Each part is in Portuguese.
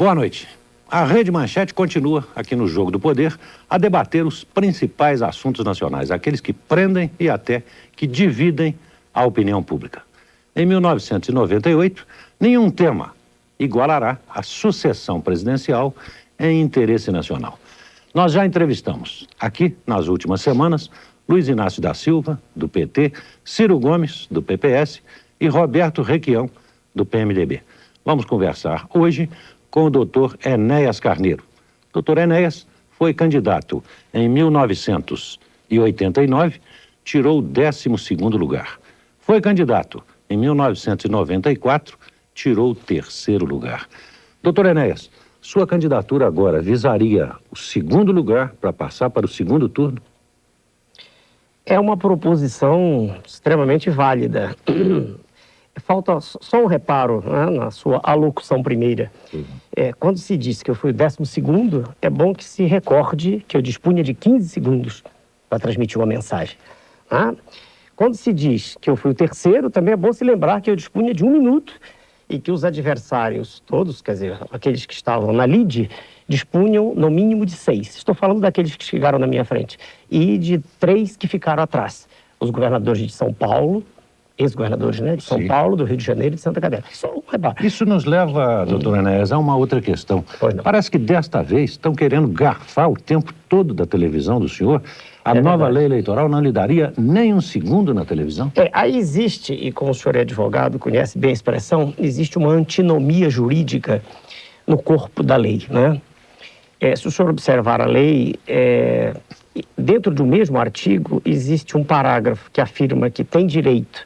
Boa noite. A Rede Manchete continua, aqui no Jogo do Poder, a debater os principais assuntos nacionais, aqueles que prendem e até que dividem a opinião pública. Em 1998, nenhum tema igualará a sucessão presidencial em interesse nacional. Nós já entrevistamos, aqui nas últimas semanas, Luiz Inácio da Silva, do PT, Ciro Gomes, do PPS e Roberto Requião, do PMDB. Vamos conversar hoje com o doutor Enéas Carneiro. Doutor Enéas foi candidato em 1989, tirou o 12º lugar. Foi candidato em 1994, tirou o 3º lugar. Doutor Enéas, sua candidatura agora visaria o 2º lugar para passar para o 2º turno? É uma proposição extremamente válida. Falta só um reparo, né, na sua alocução primeira. Quando se diz que eu fui o 12º, é bom que se recorde que eu dispunha de 15 segundos para transmitir uma mensagem. Né? Quando se diz que eu fui o 3º, também é bom se lembrar que eu dispunha de 1 minuto e que os adversários todos, quer dizer, aqueles que estavam na lead, dispunham no mínimo de 6. Estou falando daqueles que chegaram na minha frente. E de 3 que ficaram atrás. Os governadores de São Paulo, ex-governadores, né, de São Paulo, do Rio de Janeiro e de Santa Catarina. Só um reparo. Isso nos leva, doutor Enéas, a uma outra questão. Parece que desta vez estão querendo garfar o tempo todo da televisão do senhor. A nova lei eleitoral não lhe daria nem 1 segundo na televisão? Aí existe, e como o senhor é advogado, conhece bem a expressão, existe uma antinomia jurídica no corpo da lei, né? Se o senhor observar a lei, dentro do mesmo artigo existe um parágrafo que afirma que tem direito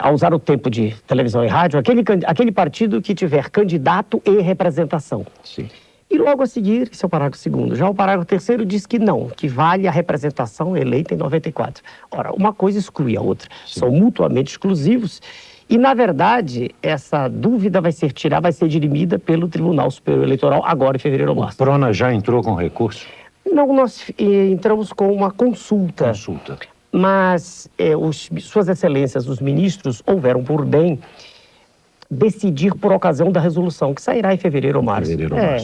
a usar o tempo de televisão e rádio aquele partido que tiver candidato e representação. Sim. E logo a seguir, esse é o parágrafo 2º. Já o parágrafo 3º diz que não, que vale a representação eleita em 94. Ora, uma coisa exclui a outra. Sim. São mutuamente exclusivos. E, na verdade, essa dúvida vai ser dirimida pelo Tribunal Superior Eleitoral agora em fevereiro ou março. O PRONAS já entrou com recurso? Não, nós entramos com uma consulta. Mas Suas Excelências, os ministros, houveram por bem decidir por ocasião da resolução, que sairá em fevereiro ou março.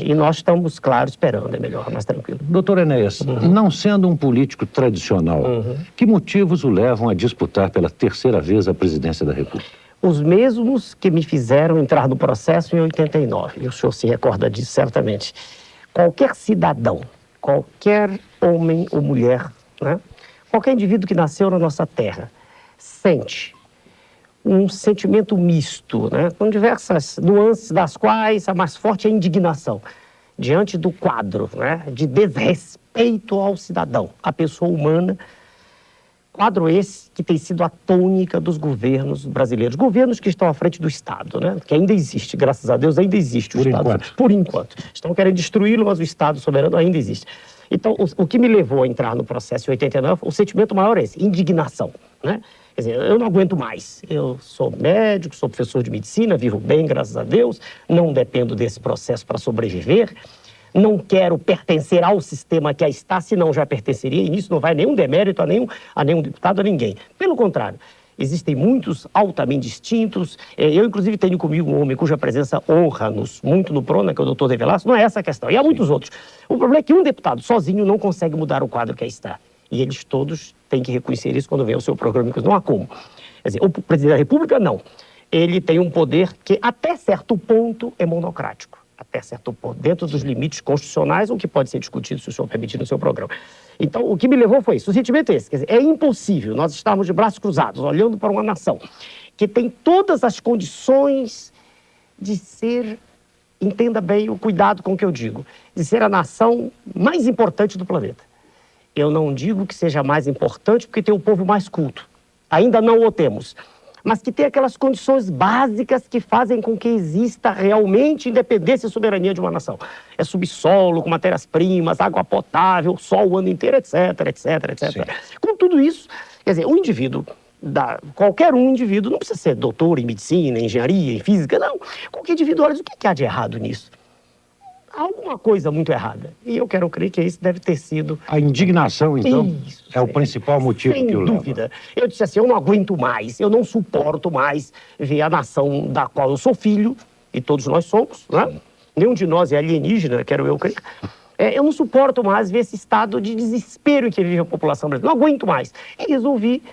E nós estamos, claro, esperando, é melhor, mais tranquilo. Doutor Enéas, não sendo um político tradicional, que motivos o levam a disputar pela 3ª vez a presidência da República? Os mesmos que me fizeram entrar no processo em 89, e o senhor se recorda disso certamente. Qualquer cidadão, qualquer homem ou mulher, né? Qualquer indivíduo que nasceu na nossa terra, sente um sentimento misto, né? Com diversas nuances, das quais a mais forte é a indignação, diante do quadro, né, de desrespeito ao cidadão, à pessoa humana. Quadro esse que tem sido a tônica dos governos brasileiros, governos que estão à frente do Estado, né? Que ainda existe, graças a Deus, ainda existe o Estado. Por enquanto. Estão querendo destruí-lo, mas o Estado soberano ainda existe. Então, o que me levou a entrar no processo em 89, o sentimento maior é esse, indignação, né? Quer dizer, eu não aguento mais. Eu sou médico, sou professor de medicina, vivo bem, graças a Deus, não dependo desse processo para sobreviver. Não quero pertencer ao sistema que aí está, senão já pertenceria, e nisso não vai nenhum demérito a nenhum deputado, a ninguém. Pelo contrário, existem muitos altamente distintos. Eu, inclusive, tenho comigo um homem cuja presença honra-nos muito no PRONAS, que é o doutor De Velasco. Não é essa a questão. E há muitos outros. O problema é que um deputado sozinho não consegue mudar o quadro que aí está. E eles todos têm que reconhecer isso quando vem o seu programa, que não há como. Quer dizer, o presidente da República, não. Ele tem um poder que, até certo ponto, é monocrático. Até certo ponto, dentro dos limites constitucionais, o que pode ser discutido, se o senhor permitir, no seu programa. Então, o que me levou foi isso. O sentimento é esse. Quer dizer, é impossível nós estarmos de braços cruzados, olhando para uma nação que tem todas as condições de ser, entenda bem o cuidado com o que eu digo, de ser a nação mais importante do planeta. Eu não digo que seja mais importante porque tem o povo mais culto. Ainda não o temos. Mas que tem aquelas condições básicas que fazem com que exista realmente independência e soberania de uma nação. É subsolo, com matérias-primas, água potável, sol o ano inteiro, etc, etc, etc. Sim. Com tudo isso, quer dizer, um indivíduo, qualquer indivíduo, não precisa ser doutor em medicina, em engenharia, em física, não. Qualquer indivíduo, olha, o que há de errado nisso? Há alguma coisa muito errada. E eu quero crer que isso deve ter sido... A indignação, então, é o principal motivo que o leva. Sem dúvida. Eu disse assim, eu não aguento mais, eu não suporto mais ver a nação da qual eu sou filho, e todos nós somos, né? nenhum de nós é alienígena, quero eu crer. Eu não suporto mais ver esse estado de desespero em que vive a população brasileira. Não aguento mais. E resolvi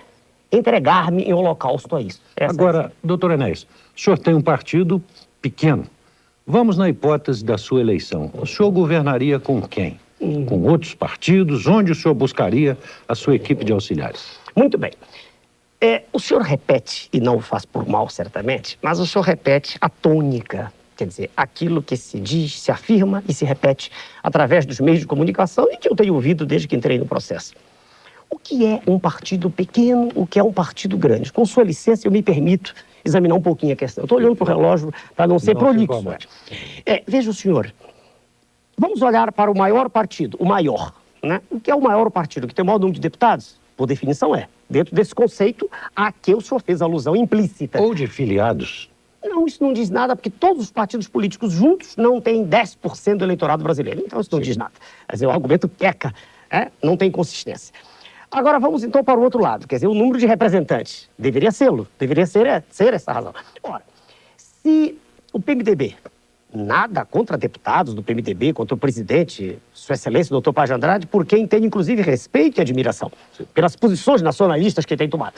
entregar-me em holocausto a isso. Agora, doutor Enéas, o senhor tem um partido pequeno. Vamos na hipótese da sua eleição. O senhor governaria com quem? Com outros partidos? Onde o senhor buscaria a sua equipe de auxiliares? Muito bem. O senhor repete, e não o faz por mal, certamente, mas o senhor repete a tônica. Quer dizer, aquilo que se diz, se afirma e se repete através dos meios de comunicação e que eu tenho ouvido desde que entrei no processo. O que é um partido pequeno, o que é um partido grande? Com sua licença, eu me permito examinar um pouquinho a questão. Eu estou olhando para o relógio para não ser prolixo. Veja o senhor, vamos olhar para o maior partido, o maior. Né? O que é o maior partido? Que tem o maior número de deputados? Por definição dentro desse conceito a que o senhor fez alusão implícita. Ou de filiados? Não, isso não diz nada, porque todos os partidos políticos juntos não têm 10% do eleitorado brasileiro. Então isso não diz nada. Quer dizer, o argumento peca, não tem consistência. Agora vamos então para o outro lado, quer dizer, o número de representantes. Deveria ser essa a razão. Ora, se o PMDB, nada contra deputados do PMDB, contra o presidente, Sua Excelência, doutor Paz de Andrade, por quem tem inclusive respeito e admiração, pelas posições nacionalistas que tem tomado.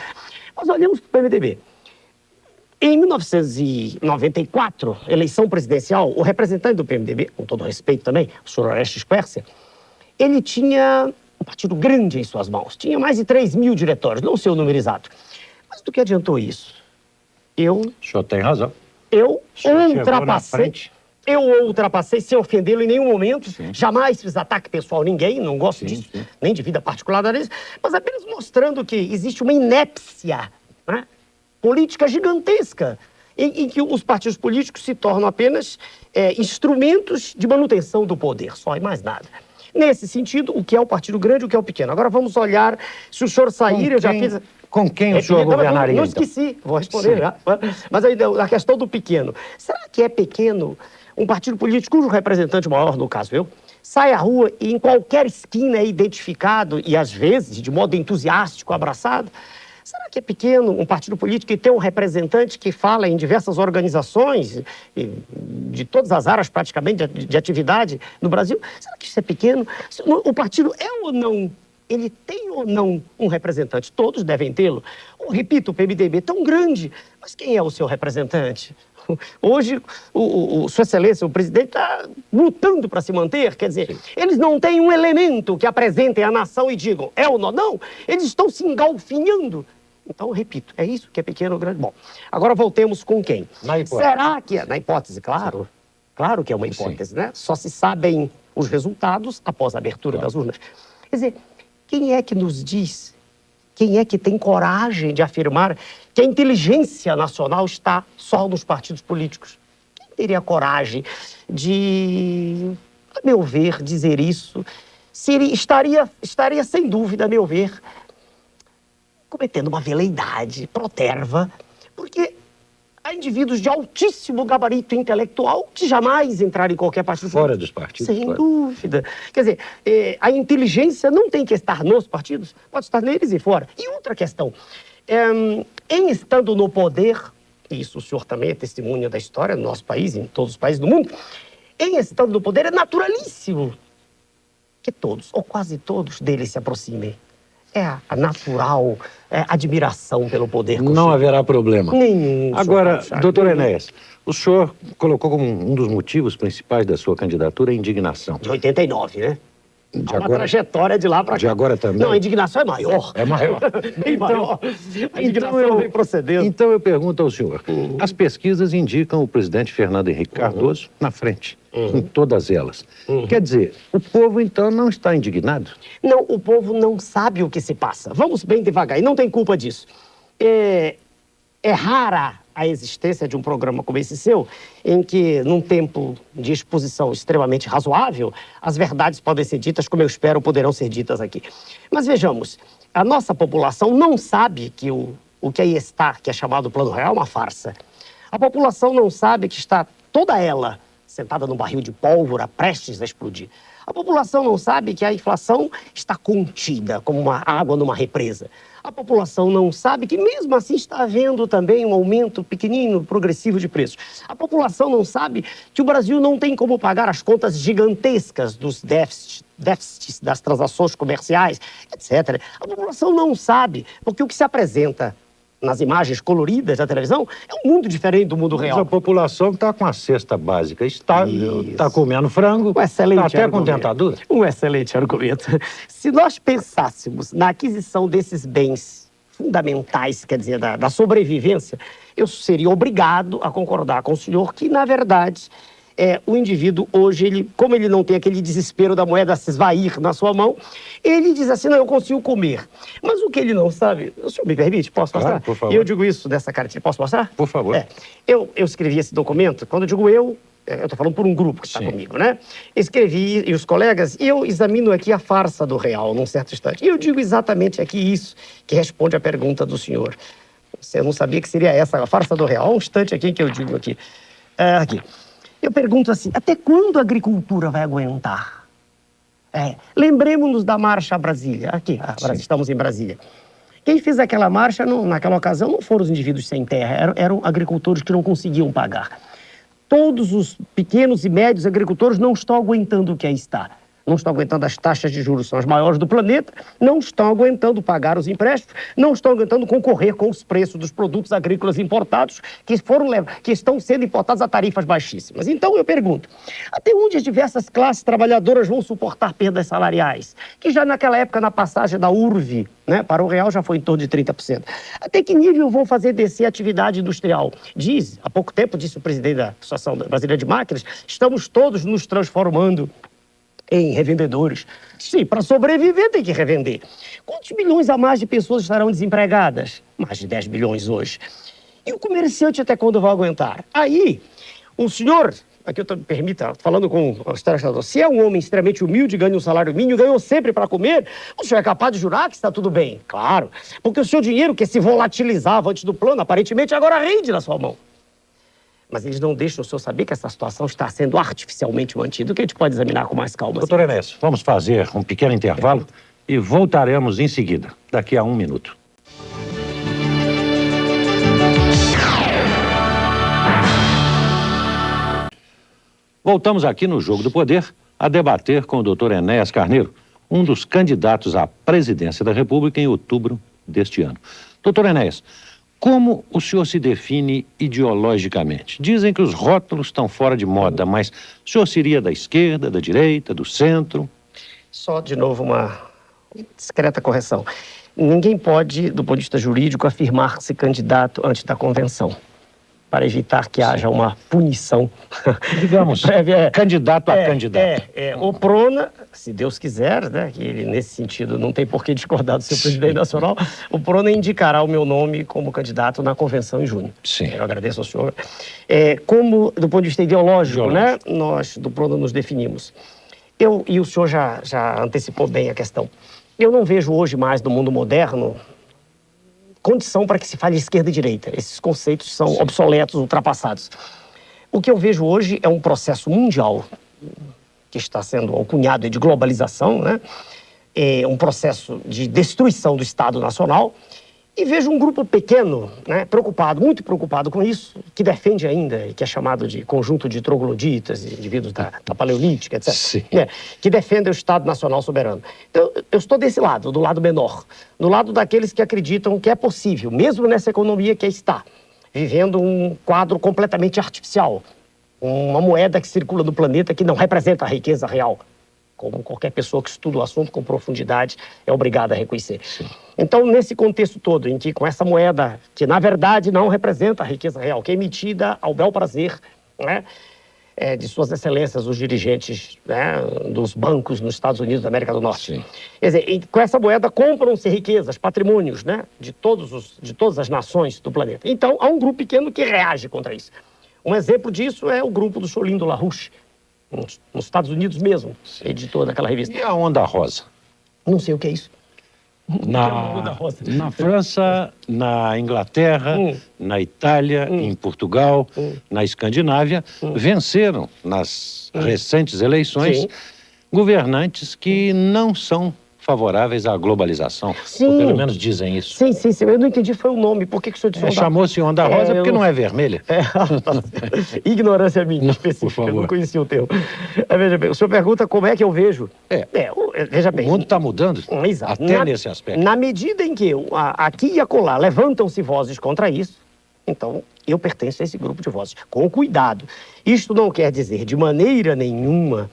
Mas olhamos para o PMDB. Em 1994, eleição presidencial, o representante do PMDB, com todo respeito também, o senhor Orestes Quercia, ele tinha um partido grande em suas mãos. Tinha mais de 3.000 diretórios, não sei o número exato. Mas do que adiantou isso? O senhor tem razão. Eu ultrapassei sem ofendê-lo em nenhum momento. Sim. Jamais fiz ataque pessoal a ninguém, não gosto disso, nem de vida particular deles, mas apenas mostrando que existe uma inépcia, né, política gigantesca, em que os partidos políticos se tornam apenas instrumentos de manutenção do poder, só e mais nada. Nesse sentido, o que é o partido grande e o que é o pequeno. Agora vamos olhar, se o senhor sair, eu já fiz... Com quem o senhor governaria, Não esqueci, vou responder já. Mas aí, a questão do pequeno. Será que é pequeno um partido político cujo representante maior, no caso eu, sai à rua e em qualquer esquina é identificado e, às vezes, de modo entusiástico, abraçado? Será que é pequeno um partido político que tem um representante que fala em diversas organizações, de todas as áreas praticamente de atividade no Brasil? Será que isso é pequeno? O partido é ou não? Ele tem ou não um representante? Todos devem tê-lo. Repito, o PMDB é tão grande, mas quem é o seu representante? Hoje, Sua Excelência, o presidente, está lutando para se manter. Quer dizer, eles não têm um elemento que apresentem à nação e digam, é ou não? Não, eles estão se engalfinhando. Então, repito, é isso que é pequeno ou grande. Bom, agora voltemos com quem? Na hipótese. Será que... Na hipótese, claro. Sim. Claro que é uma hipótese, né? Só se sabem os resultados após a abertura das urnas. Quer dizer, quem é que nos diz, quem é que tem coragem de afirmar que a inteligência nacional está só nos partidos políticos? Quem teria coragem de, a meu ver, dizer isso? Estaria sem dúvida, a meu ver, cometendo uma veleidade, proterva, porque há indivíduos de altíssimo gabarito intelectual que jamais entraram em qualquer partido. Fora dos partidos. Sem dúvida. Quer dizer, a inteligência não tem que estar nos partidos, pode estar neles e fora. E outra questão, em estando no poder, isso o senhor também é testemunha da história no nosso país, em todos os países do mundo, em estando no poder é naturalíssimo que todos, ou quase todos, deles se aproximem. É a natural admiração pelo poder. Não haverá problema. Nenhum. Agora, doutor Enéas, o senhor colocou como um dos motivos principais da sua candidatura a indignação. De 89, né? Uma trajetória de lá para cá. De agora também? Não, a indignação é maior. É maior. Bem maior. A indignação vem procedendo. Então eu pergunto ao senhor. As pesquisas indicam o presidente Fernando Henrique Cardoso na frente, em todas elas. Quer dizer, o povo então não está indignado? Não, o povo não sabe o que se passa. Vamos bem devagar, e não tem culpa disso. É rara a existência de um programa como esse seu, em que, num tempo de exposição extremamente razoável, as verdades podem ser ditas, como eu espero, poderão ser ditas aqui. Mas vejamos, a nossa população não sabe que o que aí está, que é chamado Plano Real, é uma farsa. A população não sabe que está toda ela sentada num barril de pólvora, prestes a explodir. A população não sabe que a inflação está contida, como uma água numa represa. A população não sabe que, mesmo assim, está havendo também um aumento pequenino, progressivo de preços. A população não sabe que o Brasil não tem como pagar as contas gigantescas dos déficits das transações comerciais, etc. A população não sabe, porque o que se apresenta nas imagens coloridas da televisão é um mundo diferente do mundo real. Mas a população está com a cesta básica estável, está comendo frango, está até com dentadura. Um excelente argumento. Se nós pensássemos na aquisição desses bens fundamentais, quer dizer, da sobrevivência, eu seria obrigado a concordar com o senhor que, na verdade, o indivíduo hoje, como ele não tem aquele desespero da moeda se esvair na sua mão, ele diz assim, não, eu consigo comer. Mas o que ele não sabe, o senhor me permite, posso mostrar? Claro, por favor. E eu digo isso dessa cartilha, posso mostrar? Por favor. Eu escrevi esse documento, quando eu digo eu estou falando por um grupo que está comigo, né? Escrevi, e os colegas, e eu examino aqui a farsa do real, num certo instante. E eu digo exatamente aqui isso, que responde à pergunta do senhor. Você não sabia que seria essa, a farsa do real? Um instante aqui que eu digo aqui. Aqui. Eu pergunto assim, até quando a agricultura vai aguentar? Lembremos-nos da Marcha a Brasília. Aqui, estamos em Brasília. Quem fez aquela marcha, naquela ocasião, não foram os indivíduos sem terra, eram agricultores que não conseguiam pagar. Todos os pequenos e médios agricultores não estão aguentando o que aí está. Não estão aguentando as taxas de juros, são as maiores do planeta, não estão aguentando pagar os empréstimos, não estão aguentando concorrer com os preços dos produtos agrícolas importados que estão sendo importados a tarifas baixíssimas. Então eu pergunto, até onde as diversas classes trabalhadoras vão suportar perdas salariais? Que já naquela época, na passagem da URV, né, para o real já foi em torno de 30%. Até que nível vão fazer descer a atividade industrial? Há pouco tempo, disse o presidente da Associação Brasileira de Máquinas, estamos todos nos transformando em revendedores. Sim, para sobreviver tem que revender. Quantos milhões a mais de pessoas estarão desempregadas? Mais de 10 milhões hoje. E o comerciante até quando vai aguentar? Aí, o senhor, aqui eu me permita, falando com o telespectador, se é um homem extremamente humilde, ganha um salário mínimo, ganhou sempre para comer, o senhor é capaz de jurar que está tudo bem? Claro, porque o seu dinheiro que se volatilizava antes do plano, aparentemente agora rende na sua mão. Mas eles não deixam o senhor saber que essa situação está sendo artificialmente mantida, o que a gente pode examinar com mais calma. Doutor Enéas, vamos fazer um pequeno intervalo e voltaremos em seguida, daqui a 1 minuto. Voltamos aqui no Jogo do Poder a debater com o doutor Enéas Carneiro, um dos candidatos à presidência da República em outubro deste ano. Doutor Enéas, como o senhor se define ideologicamente? Dizem que os rótulos estão fora de moda, mas o senhor seria da esquerda, da direita, do centro? Só, de novo, uma discreta correção. Ninguém pode, do ponto de vista jurídico, afirmar-se candidato antes da convenção, para evitar que haja uma punição. Digamos, candidato a candidato. O Prona, se Deus quiser, né, que ele, nesse sentido, não tem por que discordar do seu presidente nacional, o Prona indicará o meu nome como candidato na convenção em junho. Sim. Eu agradeço ao senhor. Como, do ponto de vista ideológico, né, nós, do Prona, nos definimos. E o senhor já antecipou bem a questão. Eu não vejo hoje mais, no mundo moderno, condição para que se fale esquerda e direita. Esses conceitos são obsoletos, ultrapassados. O que eu vejo hoje é um processo mundial que está sendo alcunhado de globalização, né? Um processo de destruição do Estado Nacional. E vejo um grupo pequeno, né, preocupado, muito preocupado com isso, que defende ainda, que é chamado de conjunto de trogloditas, indivíduos da paleolítica, etc., né, que defende o Estado Nacional soberano. Então, eu estou desse lado, do lado menor, do lado daqueles que acreditam que é possível, mesmo nessa economia que está, vivendo um quadro completamente artificial, uma moeda que circula no planeta que não representa a riqueza real, como qualquer pessoa que estuda o assunto com profundidade é obrigada a reconhecer. Sim. Então, nesse contexto todo, em que com essa moeda, que na verdade não representa a riqueza real, que é emitida ao bel prazer, né, de suas excelências, os dirigentes, né, dos bancos nos Estados Unidos da América do Norte. Sim. Quer dizer, com essa moeda compram-se riquezas, patrimônios, né, de todas as nações do planeta. Então, há um grupo pequeno que reage contra isso. Um exemplo disso é o grupo do Cholindo Larouche, nos Estados Unidos mesmo, editor daquela revista. E a Onda Rosa? Não sei o que é isso. Na França, na Inglaterra, na Itália, em Portugal, na Escandinávia, venceram nas recentes eleições governantes que não são favoráveis à globalização. Sim. Ou pelo menos dizem isso. Sim, sim, sim. Eu não entendi foi o nome. Por que o senhor disse onda? Chamou-se onda rosa porque não é vermelha. Ignorância minha, específica. por favor. Eu não conhecia o termo. Veja bem, o senhor pergunta como é que eu vejo. Veja bem. O mundo está mudando, Exato. até nesse aspecto. Na medida em que aqui e acolá levantam-se vozes contra isso, então eu pertenço a esse grupo de vozes. Com cuidado. Isto não quer dizer de maneira nenhuma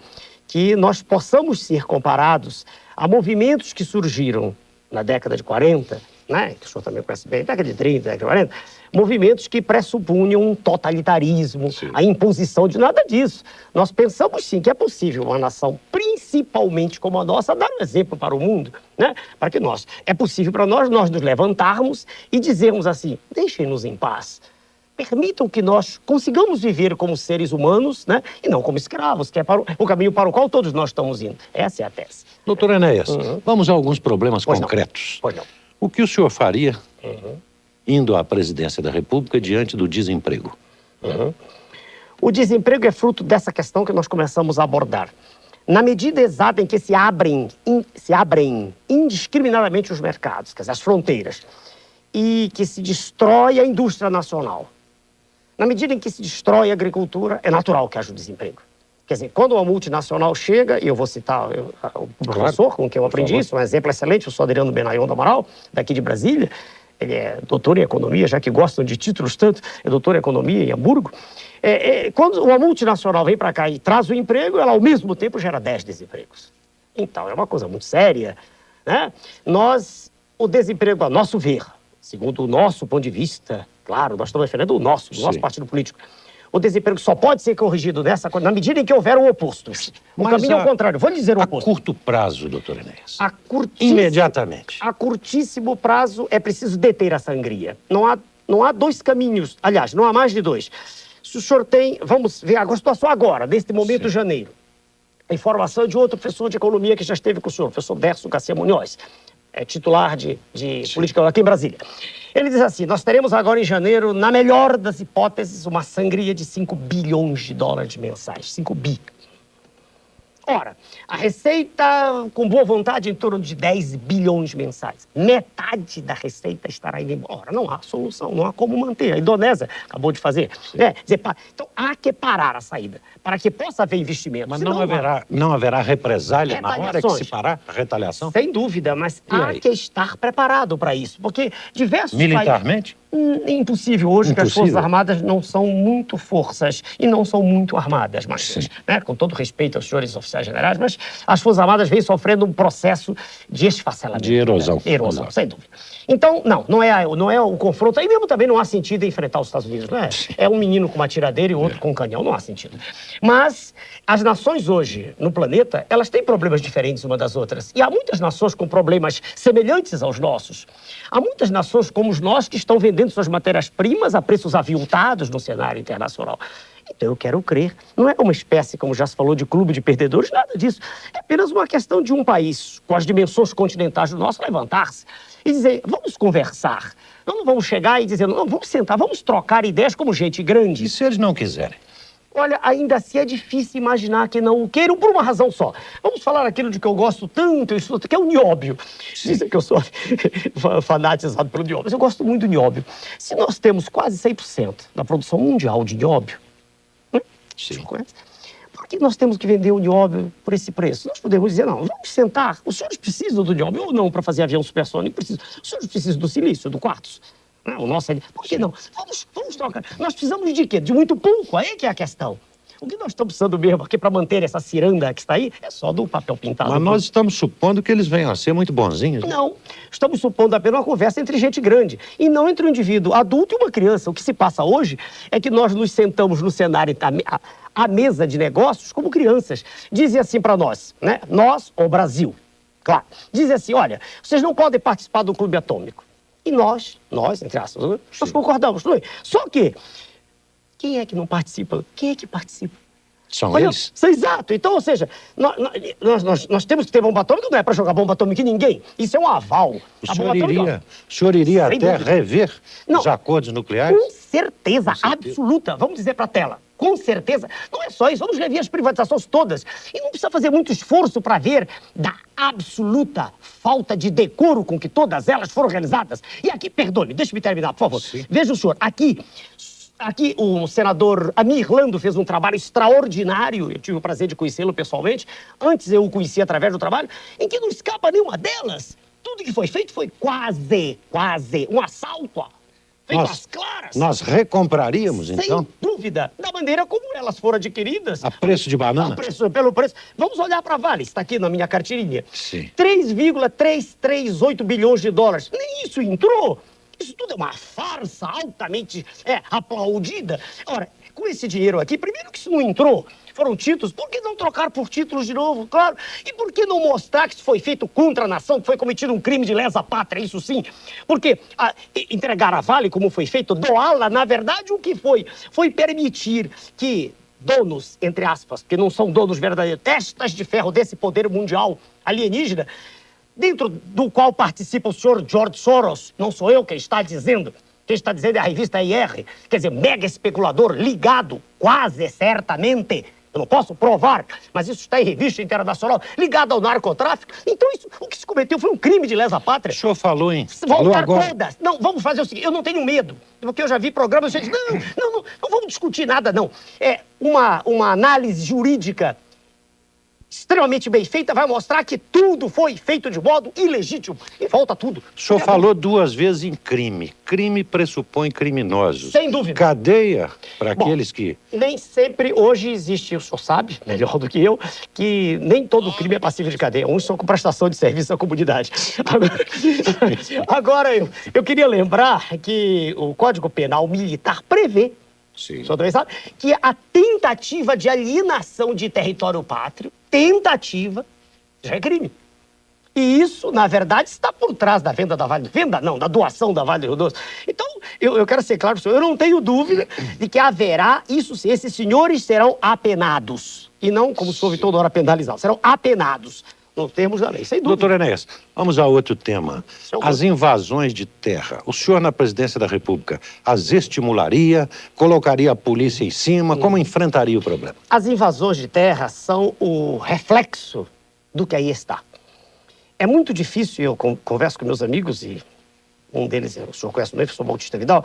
que nós possamos ser comparados a movimentos que surgiram na década de 40, né? Que o senhor também conhece bem, década de 30, década de 40, movimentos que pressupunham um totalitarismo, a imposição de nada disso. Nós pensamos sim que é possível uma nação, principalmente como a nossa, dar um exemplo para o mundo, né? Para que é possível para nós nos levantarmos e dizermos assim, deixem-nos em paz. Permitam que nós consigamos viver como seres humanos, né? E não como escravos, que é o caminho para o qual todos nós estamos indo. Essa é a tese. Doutor Enéas, vamos a alguns problemas concretos. Pois não. O que o senhor faria indo à presidência da República diante do desemprego? O desemprego é fruto dessa questão que nós começamos a abordar. Na medida exata em que se abrem indiscriminadamente os mercados, quer dizer, as fronteiras, e que se destrói a indústria nacional. Na medida em que se destrói a agricultura, é natural que haja o desemprego. Quer dizer, quando uma multinacional chega, e eu vou citar o professor com quem eu aprendi isso, um exemplo excelente, o senhor Adriano Benayon do Amaral, daqui de Brasília, ele é doutor em economia, já que gostam de títulos tanto, é doutor em economia em Hamburgo. Quando uma multinacional vem para cá e traz o emprego, ela ao mesmo tempo gera 10 desempregos. Então, é uma coisa muito séria, né? O desemprego, a nosso ver, segundo o nosso ponto de vista, claro, nós estamos defendendo o nosso partido político, o desemprego só pode ser corrigido na medida em que houver o oposto. O caminho é o contrário. Vou lhe dizer o oposto. A curto prazo, doutor Enéas. Imediatamente. A curtíssimo prazo é preciso deter a sangria. Não há dois caminhos. Aliás, não há mais de dois. Se o senhor tem... Vamos ver a situação agora, neste momento, janeiro. A informação de outro professor de economia que já esteve com o senhor, o professor Décio Garcia Munhoz, titular de política aqui em Brasília. Ele diz assim, nós teremos agora em janeiro, na melhor das hipóteses, uma sangria de 5 bilhões de dólares mensais. 5 bi. Ora, a receita, com boa vontade, em torno de 10 bilhões mensais. Metade da receita estará indo embora. Não há solução, não há como manter. A Indonésia acabou de fazer. Então, há que parar a saída, para que possa haver investimento. Mas não haverá represália na hora que se parar a retaliação? Sem dúvida, mas há que estar preparado para isso, porque diversos militarmente? Impossível hoje, que as Forças Armadas não são muito forças e não são muito armadas, mas, né, com todo respeito aos senhores oficiais generais, mas as Forças Armadas vêm sofrendo um processo de esfacelamento. De erosão. Erosão, sem dúvida. Então, não é o confronto. Aí mesmo também não há sentido enfrentar os Estados Unidos, não é? É um menino com uma tiradeira e outro com um canhão, não há sentido. Mas as nações hoje no planeta, elas têm problemas diferentes uma das outras. E há muitas nações com problemas semelhantes aos nossos. Há muitas nações como nós que estão vendendo suas matérias-primas a preços aviltados no cenário internacional. Então, eu quero crer. Não é uma espécie, como já se falou, de clube de perdedores, nada disso. É apenas uma questão de um país com as dimensões continentais do nosso levantar-se e dizer, vamos conversar. Não vamos chegar e dizer, não, vamos sentar, vamos trocar ideias como gente grande. E se eles não quiserem? Olha, ainda assim é difícil imaginar que não o queiram por uma razão só. Vamos falar aquilo de que eu gosto tanto, que é o nióbio. Dizem que eu sou fanatizado pelo nióbio, mas eu gosto muito do nióbio. Se nós temos quase 100% da produção mundial de nióbio, por que nós temos que vender o nióbio por esse preço? Nós podemos dizer, não, vamos sentar. Os senhores precisam do nióbio ou não para fazer avião supersônico? Os senhores precisam do silício, do quartzo? O nosso é... Por que não? Vamos trocar. Nós precisamos de quê? De muito pouco. Aí que é a questão. O que nós estamos precisando mesmo aqui para manter essa ciranda que está aí é só do papel pintado. Mas nós estamos supondo que eles venham a ser muito bonzinhos. Né? Não. Estamos supondo apenas uma conversa entre gente grande e não entre um indivíduo adulto e uma criança. O que se passa hoje é que nós nos sentamos no cenário, à mesa de negócios, como crianças. Dizem assim para nós, né? Nós, o Brasil, claro. Dizem assim, olha, vocês não podem participar do Clube Atômico. E nós, entre aspas, nós concordamos, não é? Só que, quem é que não participa? Quem é que participa? São eles? Exato. Então, ou seja, nós temos que ter bomba atômica, não é para jogar bomba atômica em ninguém. Isso é um aval. O senhor iria até rever os acordos nucleares? Com certeza absoluta. Vamos dizer para a tela. Com certeza. Não é só isso, vamos rever as privatizações todas. E não precisa fazer muito esforço para ver da absoluta falta de decoro com que todas elas foram realizadas. E aqui, perdoe-me, deixe-me terminar, por favor. Sim. Veja o senhor, aqui o senador Amir Lando fez um trabalho extraordinário, eu tive o prazer de conhecê-lo pessoalmente, antes eu o conheci através do trabalho, em que não escapa nenhuma delas. Tudo que foi feito foi quase um assalto, feito às claras. Nós recompraríamos, Sem então, dúvida, da maneira como elas foram adquiridas. a preço de banana? Pelo preço. Vamos olhar para a Vale, está aqui na minha carteirinha. Sim. 3,338 bilhões de dólares. Nem isso entrou. Isso tudo é uma farsa altamente aplaudida. Ora, com esse dinheiro aqui, primeiro que isso não entrou, foram títulos, por que não trocar por títulos de novo, claro? E por que não mostrar que isso foi feito contra a nação, que foi cometido um crime de lesa pátria, isso sim? Porque entregar a Vale, como foi feito, doá-la, na verdade, o que foi? Foi permitir que donos, entre aspas, que não são donos verdadeiros, testas de ferro desse poder mundial alienígena, dentro do qual participa o senhor George Soros, não sou eu quem está dizendo, quem está dizendo é a revista IR, quer dizer, mega especulador ligado, quase certamente, eu não posso provar, mas isso está em revista internacional, ligado ao narcotráfico. Então, o que se cometeu foi um crime de lesa pátria. O senhor falou Voltar agora. todas. Não, vamos fazer o seguinte, eu não tenho medo, porque eu já vi programas, gente, não vamos discutir nada, não. É uma análise jurídica extremamente bem feita, vai mostrar que tudo foi feito de modo ilegítimo. E volta tudo. O senhor falou 2 vezes em crime. Crime pressupõe criminosos. Sem dúvida. Cadeia para aqueles que... Nem sempre hoje existe, o senhor sabe, melhor do que eu, que nem todo crime é passível de cadeia. Uns são com prestação de serviço à comunidade. Agora eu queria lembrar que o Código Penal Militar prevê, Sim. o senhor também sabe, que a tentativa de alienação de território pátrio, tentativa, já é crime. E isso, na verdade, está por trás da venda da Vale... Venda não, da doação da Vale do Rio Doce. Então, eu quero ser claro, senhor, eu não tenho dúvida de que haverá isso sim. Esses senhores serão apenados. E não, como se ouve toda hora, penalizados. Serão apenados, nos termos da lei, sem dúvida. Doutor Enéas, vamos a outro tema. As invasões de terra. O senhor, na presidência da República, as estimularia, colocaria a polícia em cima? Como enfrentaria o problema? As invasões de terra são o reflexo do que aí está. É muito difícil, eu converso com meus amigos, e um deles, o senhor conhece o meu, professor Bautista Vidal,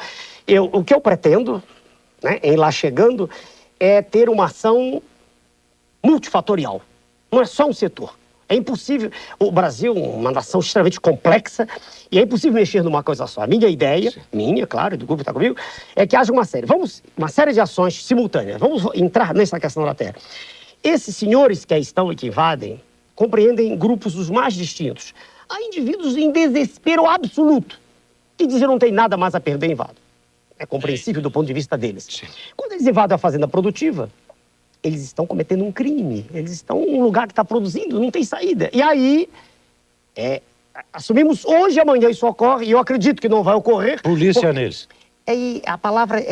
o que eu pretendo, né, em lá chegando, é ter uma ação multifatorial. Não é só um setor. É impossível, o Brasil é uma nação extremamente complexa, e é impossível mexer numa coisa só. A minha ideia, minha, claro, do grupo que está comigo, é que haja uma série de ações simultâneas. Vamos entrar nessa questão da terra. Esses senhores que aí estão e que invadem, compreendem grupos os mais distintos. Há indivíduos em desespero absoluto, que dizem que não tem nada mais a perder e invadem. É compreensível do ponto de vista deles. Sim. Quando eles invadem a fazenda produtiva, eles estão cometendo um crime. Eles estão em um lugar que está produzindo, não tem saída. E aí, assumimos hoje e amanhã isso ocorre, e eu acredito que não vai ocorrer. Polícia neles. A palavra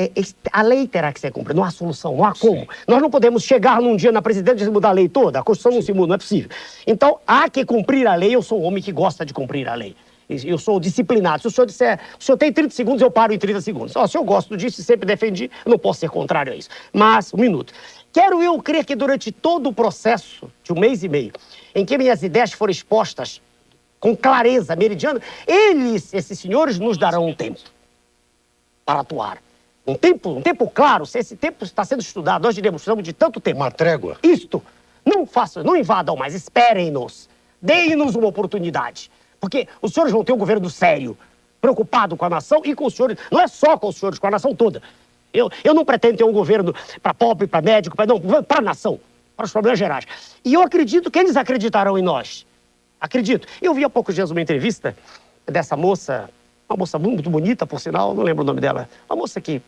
a lei terá que ser cumprida, não há solução, não há como. Sim. Nós não podemos chegar num dia na presidência e mudar a lei toda, a Constituição não se muda, não é possível. Então, há que cumprir a lei, eu sou um homem que gosta de cumprir a lei. Eu sou disciplinado. Se o senhor disser, o senhor tem 30 segundos, eu paro em 30 segundos. Se eu gosto disso e sempre defendi, eu não posso ser contrário a isso. Mas, um minuto. Quero eu crer que durante todo o processo de 1 mês e meio, em que minhas ideias foram expostas com clareza meridiana, esses senhores, nos darão um tempo para atuar. Um tempo claro, se esse tempo está sendo estudado, nós precisamos de tanto tempo. Uma trégua. Isto, não invadam mais, esperem-nos, deem-nos uma oportunidade. Porque os senhores vão ter um governo sério, preocupado com a nação e com os senhores, não é só com os senhores, com a nação toda. Eu não pretendo ter um governo para pobre, para médico, para a nação, para os problemas gerais. E eu acredito que eles acreditarão em nós. Acredito. Eu vi há poucos dias uma entrevista dessa moça, uma moça muito bonita, por sinal, não lembro o nome dela. Uma moça que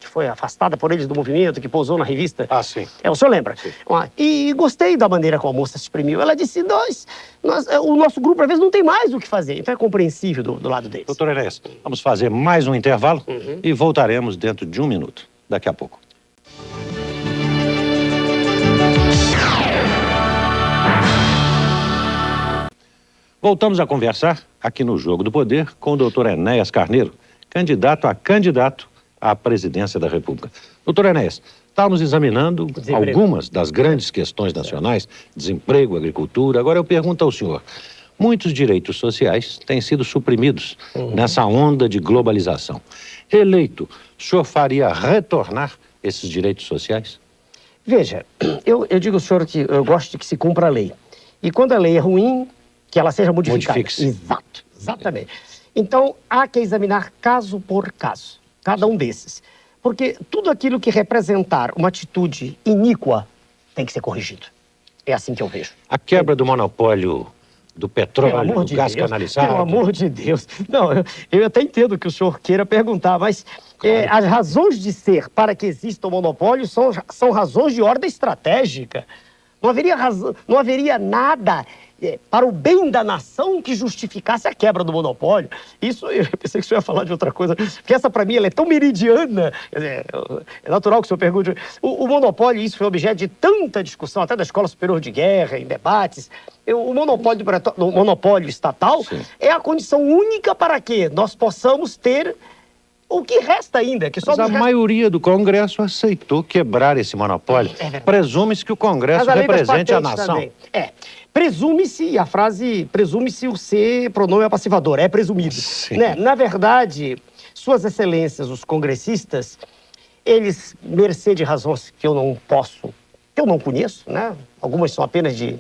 foi afastada por eles do movimento, que pousou na revista. Ah, sim. O senhor lembra? Sim. E gostei da maneira como a moça se exprimiu. Ela disse, o nosso grupo, às vezes, não tem mais o que fazer. Então é compreensível do lado deles. Doutor Enéas, vamos fazer mais um intervalo e voltaremos dentro de 1 minuto, daqui a pouco. Voltamos a conversar aqui no Jogo do Poder com o doutor Enéas Carneiro, candidato à presidência da República. Doutor Enéas, estamos examinando Desemprego. algumas das grandes questões nacionais, desemprego, agricultura. Agora eu pergunto ao senhor, muitos direitos sociais têm sido suprimidos nessa onda de globalização. Eleito, o senhor faria retornar esses direitos sociais? Veja, eu digo ao senhor que eu gosto de que se cumpra a lei. E quando a lei é ruim, que ela seja modificada. Modifique-se. Exato, exatamente. Então, há que examinar caso por caso, cada um desses. Porque tudo aquilo que representar uma atitude iníqua tem que ser corrigido. É assim que eu vejo. A quebra do monopólio do petróleo, do gás canalizado. Pelo amor de Deus. Não, eu até entendo que o senhor queira perguntar, mas as razões de ser para que exista o monopólio são razões de ordem estratégica. Não haveria nada para o bem da nação que justificasse a quebra do monopólio. Isso, eu pensei que o senhor ia falar de outra coisa, porque essa, para mim, ela é tão meridiana. É natural que o senhor pergunte. O monopólio, isso foi objeto de tanta discussão, até da Escola Superior de Guerra, em debates. O monopólio estatal Sim. é a condição única para que nós possamos ter o que resta ainda. Que só Mas a nos resta... maioria do Congresso aceitou quebrar esse monopólio. É verdade. Presume-se que o Congresso Mas a lei das represente a patentes nação. também. Presume-se, e a frase presume-se o ser pronome passivador, é presumido. Sim. Né? Na verdade, suas excelências, os congressistas, eles, mercê de razões que eu não conheço, né? Algumas são apenas de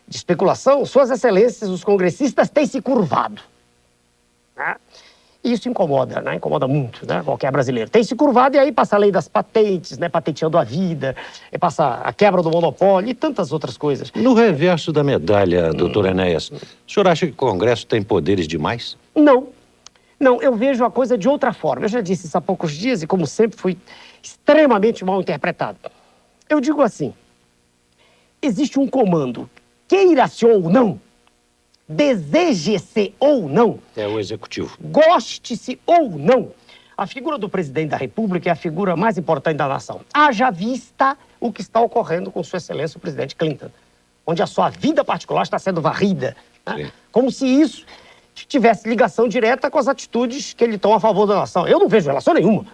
especulação, suas excelências, os congressistas, têm se curvado. Né? E isso incomoda, né? Incomoda muito, né? Qualquer brasileiro. Tem se curvado e aí passa a lei das patentes, né? Patenteando a vida, e passa a quebra do monopólio e tantas outras coisas. No reverso da medalha, doutor Enéas, o senhor acha que o Congresso tem poderes demais? Não, eu vejo a coisa de outra forma. Eu já disse isso há poucos dias e, como sempre, fui extremamente mal interpretado. Eu digo assim, existe um comando, queira-se ou não, deseje-se ou não, É o Executivo. goste-se ou não, a figura do presidente da República é a figura mais importante da nação. Haja vista o que está ocorrendo com Sua Excelência o presidente Clinton, onde a sua vida particular está sendo varrida, né? Como se isso tivesse ligação direta com as atitudes que ele toma a favor da nação. Eu não vejo relação nenhuma.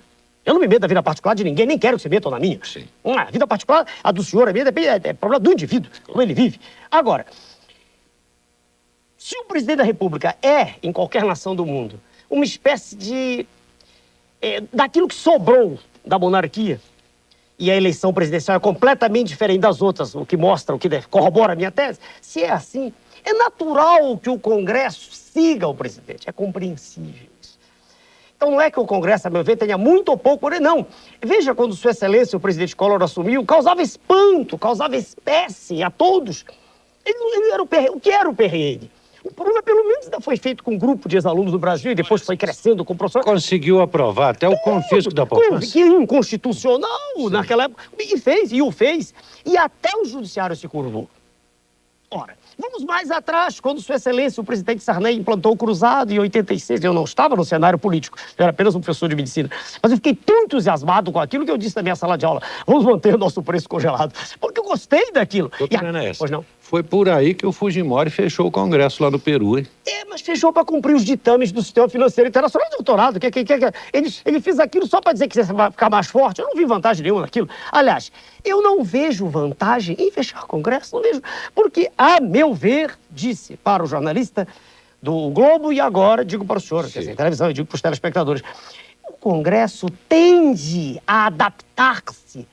Eu não me meto da vida particular de ninguém, nem quero que se metam na minha. Sim. A vida particular, a do senhor, a minha, é problema do indivíduo, como ele vive. Agora, se o presidente da República é, em qualquer nação do mundo, uma espécie de... daquilo que sobrou da monarquia, e a eleição presidencial é completamente diferente das outras, o que mostra, corrobora a minha tese, se é assim, é natural que o Congresso siga o presidente, é compreensível isso. Então não é que o Congresso, a meu ver, tenha muito ou pouco, não. Veja quando Sua Excelência, o presidente Collor, assumiu, causava espanto, causava espécie a todos. Ele era o que era o PRN? O problema, pelo menos, ainda foi feito com um grupo de ex-alunos do Brasil e depois foi crescendo com o professor. Conseguiu aprovar até o confisco da poupança. Que inconstitucional naquela época. E o fez. E até o judiciário se curvou. Ora, vamos mais atrás, quando Sua Excelência, o presidente Sarney, implantou o cruzado em 86. Eu não estava no cenário político, eu era apenas um professor de medicina. Mas eu fiquei tão entusiasmado com aquilo que eu disse na minha sala de aula. Vamos manter o nosso preço congelado. Porque eu gostei daquilo. Doutor Enéas, pois não? foi por aí que o Fujimori fechou o Congresso lá no Peru, hein? Mas fechou para cumprir os ditames do sistema financeiro internacional de doutorado. Ele fez aquilo só para dizer que você vai ficar mais forte. Eu não vi vantagem nenhuma naquilo. Aliás, eu não vejo vantagem em fechar o Congresso, não vejo. Porque, a meu ver, disse para o jornalista do Globo e agora digo para o senhor, quer dizer, televisão, eu digo para os telespectadores, o Congresso tende a adaptar-se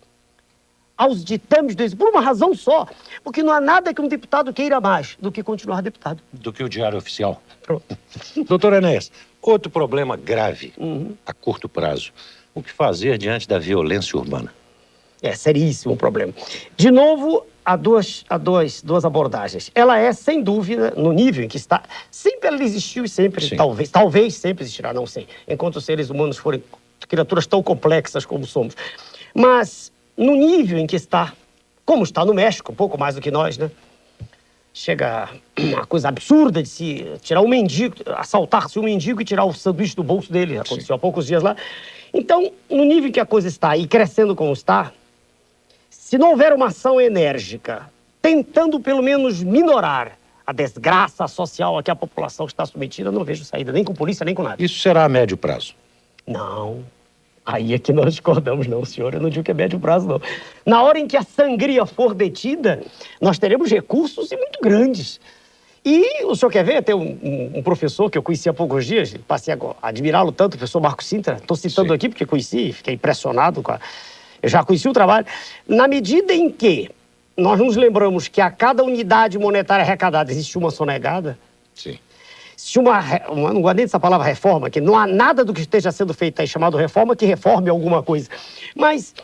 aos ditames deles, por uma razão só, porque não há nada que um deputado queira mais do que continuar deputado. Do que o Diário Oficial. Pronto. Doutor Enéas, outro problema grave a curto prazo. O que fazer diante da violência urbana? É seríssimo o problema. De novo, há duas abordagens. Ela é, sem dúvida, no nível em que está. Sempre ela existiu e sempre, talvez sempre existirá, não sei. Enquanto os seres humanos forem criaturas tão complexas como somos. Mas, no nível em que está, como está no México, um pouco mais do que nós, né? Chega uma coisa absurda de se tirar um mendigo, assaltar-se um mendigo e tirar o sanduíche do bolso dele. Aconteceu há poucos dias lá. Então, no nível em que a coisa está e crescendo como está, se não houver uma ação enérgica, tentando pelo menos minorar a desgraça social a que a população está submetida, eu não vejo saída, nem com polícia, nem com nada. Isso será a médio prazo? Não. Aí é que nós discordamos, não, senhor. Eu não digo que é médio prazo, não. Na hora em que a sangria for detida, nós teremos recursos e muito grandes. E o senhor quer ver? Tem um professor que eu conheci há poucos dias, passei a admirá-lo tanto, o professor Marco Sintra. Estou citando Sim. aqui porque conheci, fiquei impressionado com a... Eu já conheci o trabalho. Na medida em que nós nos lembramos que a cada unidade monetária arrecadada existe uma sonegada, Sim. se não gosto nem dessa palavra reforma, que não há nada do que esteja sendo feito aí chamado reforma que reforme alguma coisa. Mas,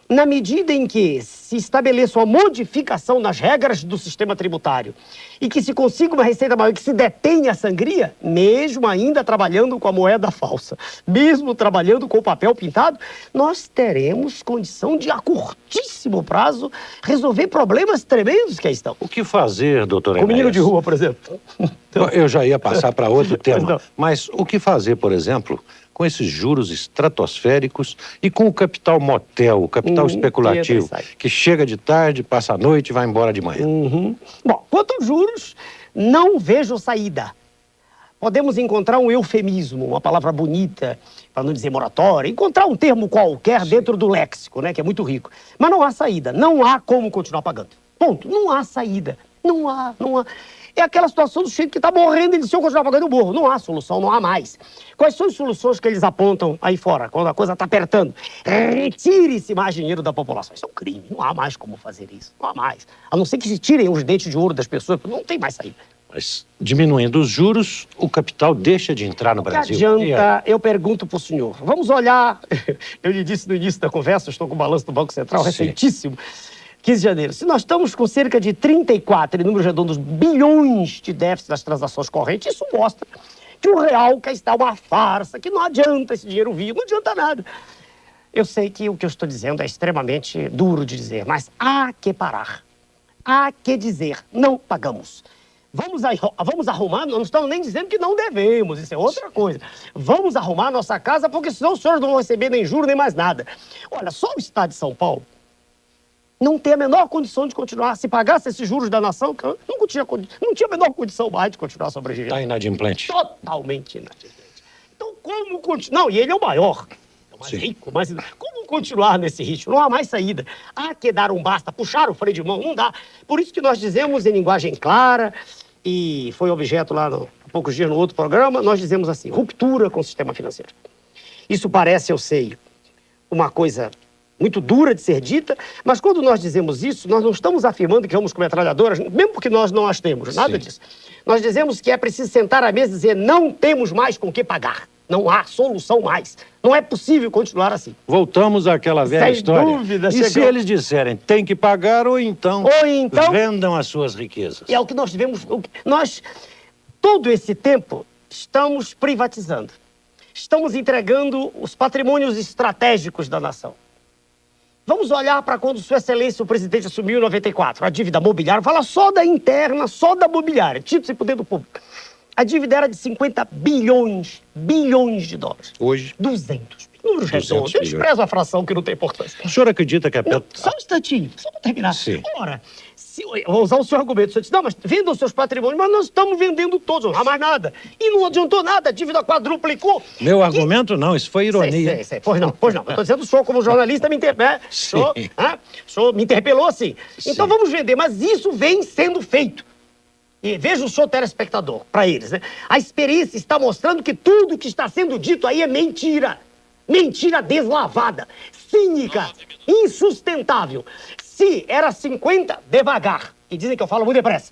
na medida em que se estabeleça uma modificação nas regras do sistema tributário e que se consiga uma receita maior, que se detenha a sangria, mesmo ainda trabalhando com a moeda falsa, mesmo trabalhando com o papel pintado, nós teremos condição de, a curtíssimo prazo, resolver problemas tremendos que aí estão. O que fazer, doutor Com o menino Enéas? de rua, por exemplo. Eu já ia passar para outro Pois tema. não. Mas o que fazer, por exemplo, com esses juros estratosféricos e com o capital motel, o capital especulativo, entra e sai. que chega de tarde, passa a noite e vai embora de manhã? Bom, quanto aos juros, não vejo saída. Podemos encontrar um eufemismo, uma palavra bonita, para não dizer moratória, encontrar um termo qualquer dentro do léxico, né, que é muito rico. Mas não há saída, não há como continuar pagando. Ponto. Não há saída. Não há. É aquela situação do sujeito que está morrendo e diz, se eu continuar pagando, eu morro. Não há solução, não há mais. Quais são as soluções que eles apontam aí fora, quando a coisa está apertando? Retire-se mais dinheiro da população. Isso é um crime. Não há mais como fazer isso. Não há mais. A não ser que se tirem os dentes de ouro das pessoas, não tem mais saída. Mas diminuindo os juros, o capital deixa de entrar no Que Brasil. adianta, eu pergunto para o senhor. Vamos olhar, eu lhe disse no início da conversa, eu estou com o balanço do Banco Central, Sim. recentíssimo, 15 de janeiro. Se nós estamos com cerca de 34, em números redondos, bilhões de déficit das transações correntes, isso mostra que o real quer estar uma farsa, que não adianta esse dinheiro vir, não adianta nada. Eu sei que o que eu estou dizendo é extremamente duro de dizer, mas há que parar. Há que dizer, não pagamos. Vamos arrumar, não estamos nem dizendo que não devemos, isso é outra coisa. Vamos arrumar a nossa casa, porque senão os senhores não vão receber nem juros, nem mais nada. Olha, só o Estado de São Paulo não tem a menor condição de continuar. Se pagasse esses juros da nação, não tinha a menor condição mais de continuar sobrevivendo. Está inadimplente. Totalmente inadimplente. Então, como continuar? Não, e ele é o maior. É o mais Sim. rico, mas como continuar nesse ritmo? Não há mais saída. Há que dar um basta, puxar o freio de mão, não dá. Por isso que nós dizemos em linguagem clara, e foi objeto lá há poucos dias no outro programa, nós dizemos assim, ruptura com o sistema financeiro. Isso parece, eu sei, uma coisa muito dura de ser dita, mas quando nós dizemos isso, nós não estamos afirmando que vamos com metralhadoras, mesmo porque nós não as temos, nada Sim. disso. Nós dizemos que é preciso sentar à mesa e dizer, não temos mais com que pagar. Não há solução mais. Não é possível continuar assim. Voltamos àquela velha Sem história. dúvida, E se chegou- eles disserem, tem que pagar ou então vendam as suas riquezas? E é o que nós devemos... Nós, todo esse tempo, estamos privatizando. Estamos entregando os patrimônios estratégicos da nação. Vamos olhar para quando Sua Excelência, o presidente, assumiu em 94. A dívida mobiliária, fala só da interna, só da mobiliária, títulos e poder do público. A dívida era de 50 bilhões de dólares. Hoje, 200. Números 200 redondos. Eu bilhões. desprezo a fração que não tem importância. o senhor acredita que a Não, Petro... só um instantinho, só para terminar. Sim. Ora, eu vou usar o seu argumento. O senhor disse, não, mas vendam os seus patrimônios, mas nós estamos vendendo todos, não há mais nada. E não adiantou nada, a dívida quadruplicou. Meu argumento não, isso foi ironia. Sei. Pois não. Eu estou dizendo, o senhor, como jornalista, me interpelou. Sim. O senhor me interpelou assim. Sim. Então vamos vender, mas isso vem sendo feito. E veja o senhor telespectador, para eles, né? A experiência está mostrando que tudo que está sendo dito aí é mentira. Mentira deslavada, cínica, insustentável. Se era 50, devagar. E dizem que eu falo muito depressa.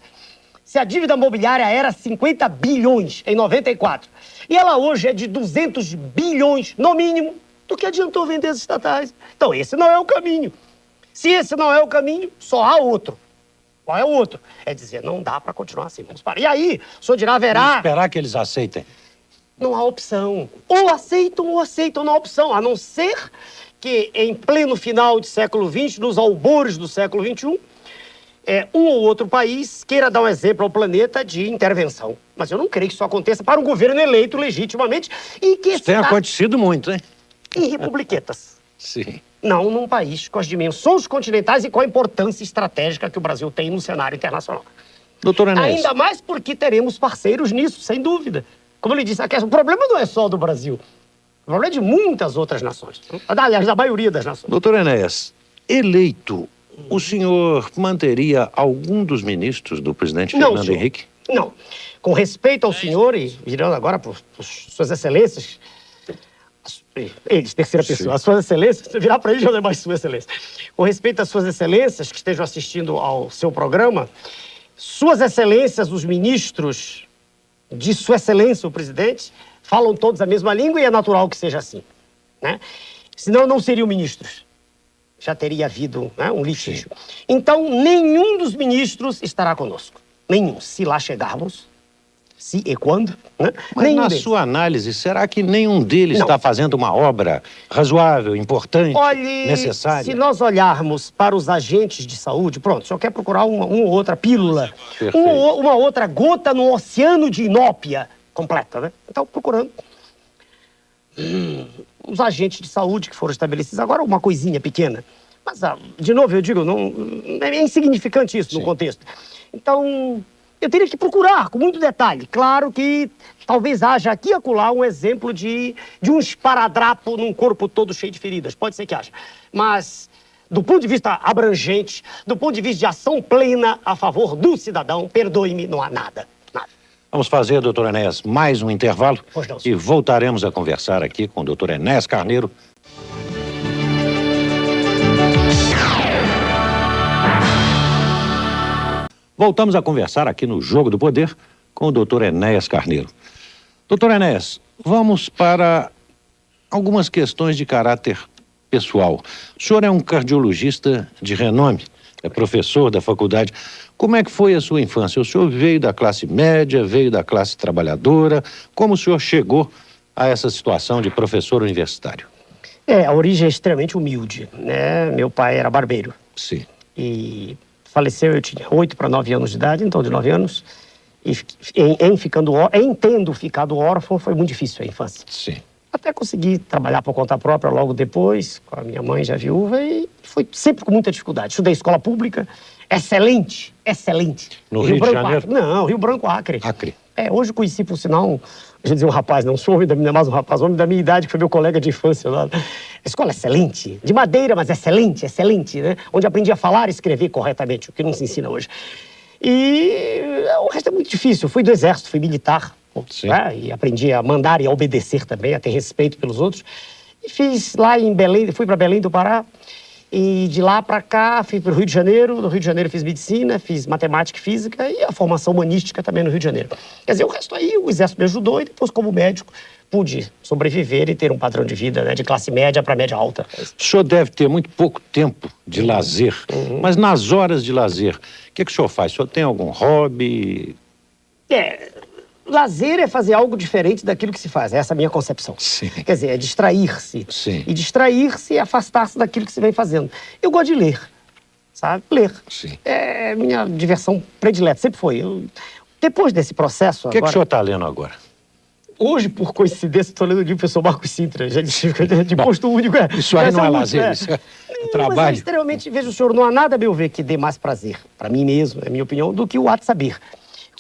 Se a dívida mobiliária era 50 bilhões em 94, e ela hoje é de 200 bilhões, no mínimo, do que adiantou vender as estatais? Então esse não é o caminho. Se esse não é o caminho, só há outro. Qual é o outro? É dizer, não dá para continuar assim, vamos parar. E aí, o senhor dirá, Vamos haverá... esperar que eles aceitem. Não há opção. Ou aceitam, não há opção. A não ser que, em pleno final do século XX, nos albores do século XXI, um ou outro país queira dar um exemplo ao planeta de intervenção. Mas eu não creio que isso aconteça para um governo eleito legitimamente e que Isso tem acontecido muito, hein? em republiquetas. Sim. Não num país com as dimensões continentais e com a importância estratégica que o Brasil tem no cenário internacional. Doutor Enéas, Ainda mais porque teremos parceiros nisso, sem dúvida. Como eu lhe disse, o problema não é só do Brasil. O problema é de muitas outras nações. Aliás, da maioria das nações. Doutor Enéas, eleito, o senhor manteria algum dos ministros do presidente Fernando senhor. Henrique? Não. Com respeito ao senhor, e virando agora por suas excelências, eles, terceira pessoa, as suas excelências, se virar para eles já não é mais sua excelência. Com respeito às suas excelências que estejam assistindo ao seu programa, suas excelências, os ministros de sua excelência, o presidente, falam todos a mesma língua e é natural que seja assim, né? Senão não seriam ministros. Já teria havido, né, um litígio. Então, nenhum dos ministros estará conosco. Nenhum. Se lá chegarmos, se e quando, né? Mas Nenhum na deles. sua análise, será que nenhum deles Não. está fazendo uma obra razoável, importante, Olhe, necessária? se nós olharmos para os agentes de saúde, pronto, o senhor quer procurar uma ou outra pílula, Perfeito. uma outra gota no oceano de inópia completa, né? Então, procurando os agentes de saúde que foram estabelecidos. Agora, uma coisinha pequena. Mas, de novo, eu digo, não, é insignificante isso no contexto. Então, eu teria que procurar com muito detalhe. Claro que talvez haja aqui e acolá um exemplo de um esparadrapo num corpo todo cheio de feridas. Pode ser que haja. Mas, do ponto de vista abrangente, do ponto de vista de ação plena a favor do cidadão, perdoe-me, não há nada. Nada. Vamos fazer, doutor Enéas, mais um intervalo Pois não, e senhor. voltaremos a conversar aqui com o doutor Enéas Carneiro. Voltamos a conversar aqui no Jogo do Poder com o doutor Enéas Carneiro. Doutor Enéas, vamos para algumas questões de caráter pessoal. O senhor é um cardiologista de renome, é professor da faculdade. Como é que foi a sua infância? O senhor veio da classe média, veio da classe trabalhadora. Como o senhor chegou a essa situação de professor universitário? A origem é extremamente humilde, né? Meu pai era barbeiro. Sim. E faleceu, eu tinha 8 para 9 anos de idade, então de 9 anos. E em tendo ficado órfão, foi muito difícil a infância. Sim. Até consegui trabalhar por conta própria logo depois, com a minha mãe já viúva, e foi sempre com muita dificuldade. Estudei escola pública, excelente, excelente. No Rio de Branco, Janeiro? Acre. Não, Rio Branco, Acre. Acre. Hoje conheci, por sinal, a gente dizia um rapaz, não sou homem da minha, mais um rapaz, homem da minha idade, que foi meu colega de infância lá. Escola excelente, de madeira, mas excelente, excelente, né? Onde aprendi a falar e escrever corretamente, o que não se ensina hoje. E o resto é muito difícil. Eu fui do exército, fui militar, né? E aprendi a mandar e a obedecer também, a ter respeito pelos outros. E fiz lá em Belém, fui para Belém do Pará. E de lá para cá, fui para o Rio de Janeiro. No Rio de Janeiro fiz medicina, fiz matemática e física e a formação humanística também no Rio de Janeiro. Quer dizer, o resto aí, o exército me ajudou e depois, como médico, pude sobreviver e ter um padrão de vida, né, de classe média para média alta. O senhor deve ter muito pouco tempo de lazer, mas nas horas de lazer, o que o senhor faz? O senhor tem algum hobby? Lazer é fazer algo diferente daquilo que se faz. Essa é a minha concepção. Sim. Quer dizer, é distrair-se. Sim. E distrair-se é afastar-se daquilo que se vem fazendo. Eu gosto de ler, sabe? Ler. Sim. É minha diversão predileta, sempre foi. Depois desse processo O que o senhor está lendo agora? Hoje, por coincidência, estou lendo o livro do professor Marcos Sintra, já de posto único. Isso aí não é lazer, isso é trabalho. Mas é extremamente, veja o senhor, não há nada, a meu ver, que dê mais prazer, para mim mesmo, é minha opinião, do que o ato de saber.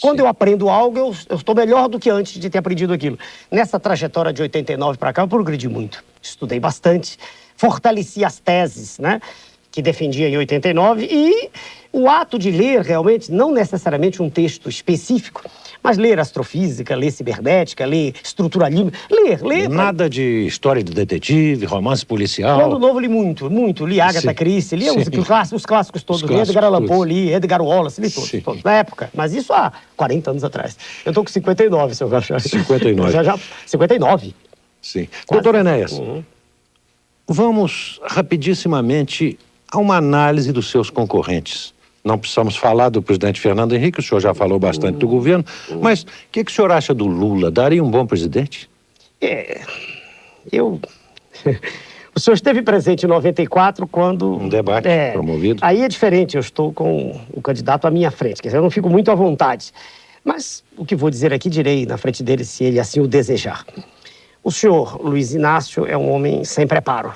Quando eu aprendo algo, eu estou melhor do que antes de ter aprendido aquilo. Nessa trajetória de 89 para cá, eu progredi muito. Estudei bastante, fortaleci as teses, né, que defendia em 89, e o ato de ler, realmente, não necessariamente um texto específico, mas ler astrofísica, ler cibernética, ler estruturalismo, ler. Nada de história de detetive, romance policial. Quando novo li muito. Li Agatha Christie, li os clássicos todos, li Edgar Allan Poe, li Edgar Wallace, li todos, na época. Mas isso há 40 anos atrás. Eu estou com 59, se eu achar. 59. 59. Sim. Quase. Doutor Enéas, vamos rapidissimamente a uma análise dos seus concorrentes. Não precisamos falar do presidente Fernando Henrique, o senhor já falou bastante do governo, mas o que o senhor acha do Lula? Daria um bom presidente? O senhor esteve presente em 94 quando... Um debate promovido. Aí é diferente, eu estou com o candidato à minha frente, quer dizer, eu não fico muito à vontade. Mas o que vou dizer aqui, direi na frente dele, se ele assim o desejar. O senhor, Luiz Inácio, é um homem sem preparo.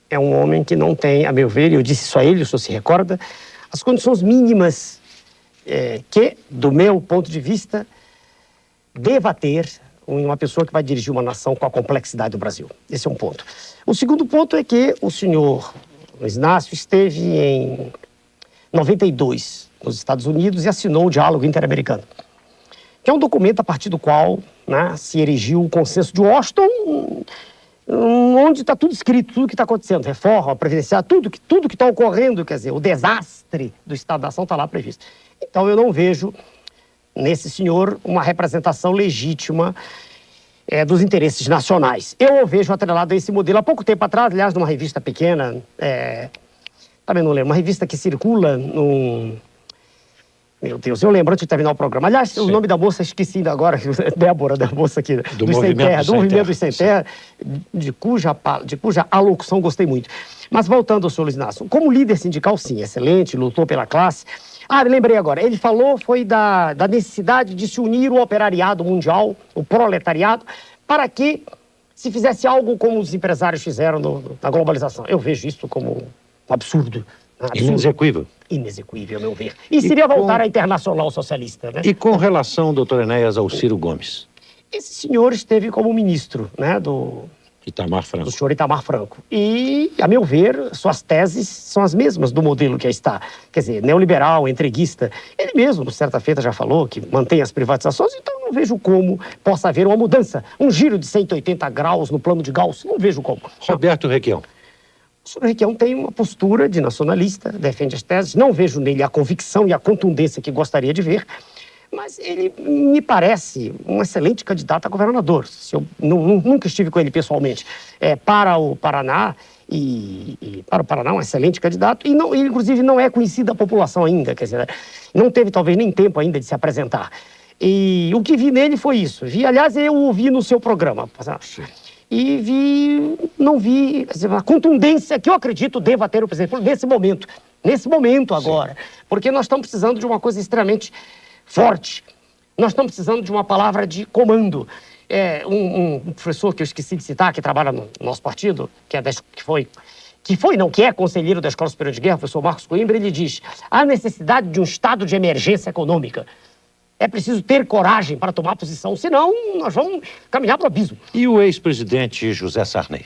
É um homem que não tem, a meu ver, eu disse isso a ele, o senhor se recorda, as condições mínimas que, do meu ponto de vista, deva ter em uma pessoa que vai dirigir uma nação com a complexidade do Brasil. Esse é um ponto. O segundo ponto é que o senhor Luiz Inácio esteve em 92 nos Estados Unidos e assinou o Diálogo Interamericano, que é um documento a partir do qual, né, se erigiu o Consenso de Washington, onde está tudo escrito, tudo que está acontecendo, reforma, previdenciária, tudo que está ocorrendo, quer dizer, o desastre do Estado da Nação está lá previsto. Então eu não vejo nesse senhor uma representação legítima dos interesses nacionais. Eu o vejo atrelado a esse modelo. Há pouco tempo atrás, aliás, numa revista pequena, também não lembro, uma revista que circula num... Meu Deus, eu lembro antes de terminar o programa. Aliás, sim, o nome da moça, esqueci ainda agora, Débora, da moça aqui, do Movimento dos Sem Terra, de cuja alocução gostei muito. Mas voltando ao senhor Luiz Inácio, como líder sindical, sim, excelente, lutou pela classe. Lembrei agora, ele falou, foi da necessidade de se unir o operariado mundial, o proletariado, para que se fizesse algo como os empresários fizeram na globalização. Eu vejo isso como um absurdo. Inexequível. Inexequível, a meu ver. E seria voltar à Internacional Socialista, né? E com relação, doutor Enéas, ao Ciro Gomes? Esse senhor esteve como ministro, né, do senhor Itamar Franco. E, a meu ver, suas teses são as mesmas do modelo que aí está. Quer dizer, neoliberal, entreguista. Ele mesmo, certa feita, já falou que mantém as privatizações, então não vejo como possa haver uma mudança, um giro de 180 graus no plano de Gauss. Não vejo como. Roberto Requião. O senhor Requião tem uma postura de nacionalista, defende as teses, não vejo nele a convicção e a contundência que gostaria de ver, mas ele me parece um excelente candidato a governador. Eu nunca estive com ele pessoalmente. Para o Paraná, para o Paraná, um excelente candidato, e ele, inclusive, não é conhecido da população ainda, quer dizer, não teve talvez nem tempo ainda de se apresentar. E o que vi nele foi isso. Aliás, eu ouvi no seu programa. E não vi a contundência que eu acredito deva ter o presidente nesse momento agora. Sim. Porque nós estamos precisando de uma coisa extremamente forte. Nós estamos precisando de uma palavra de comando. Um professor que eu esqueci de citar, que trabalha no nosso partido, que é conselheiro da Escola Superior de Guerra, o professor Marcos Coimbra, ele diz: há necessidade de um estado de emergência econômica. É preciso ter coragem para tomar posição, senão nós vamos caminhar para o abismo. E o ex-presidente José Sarney?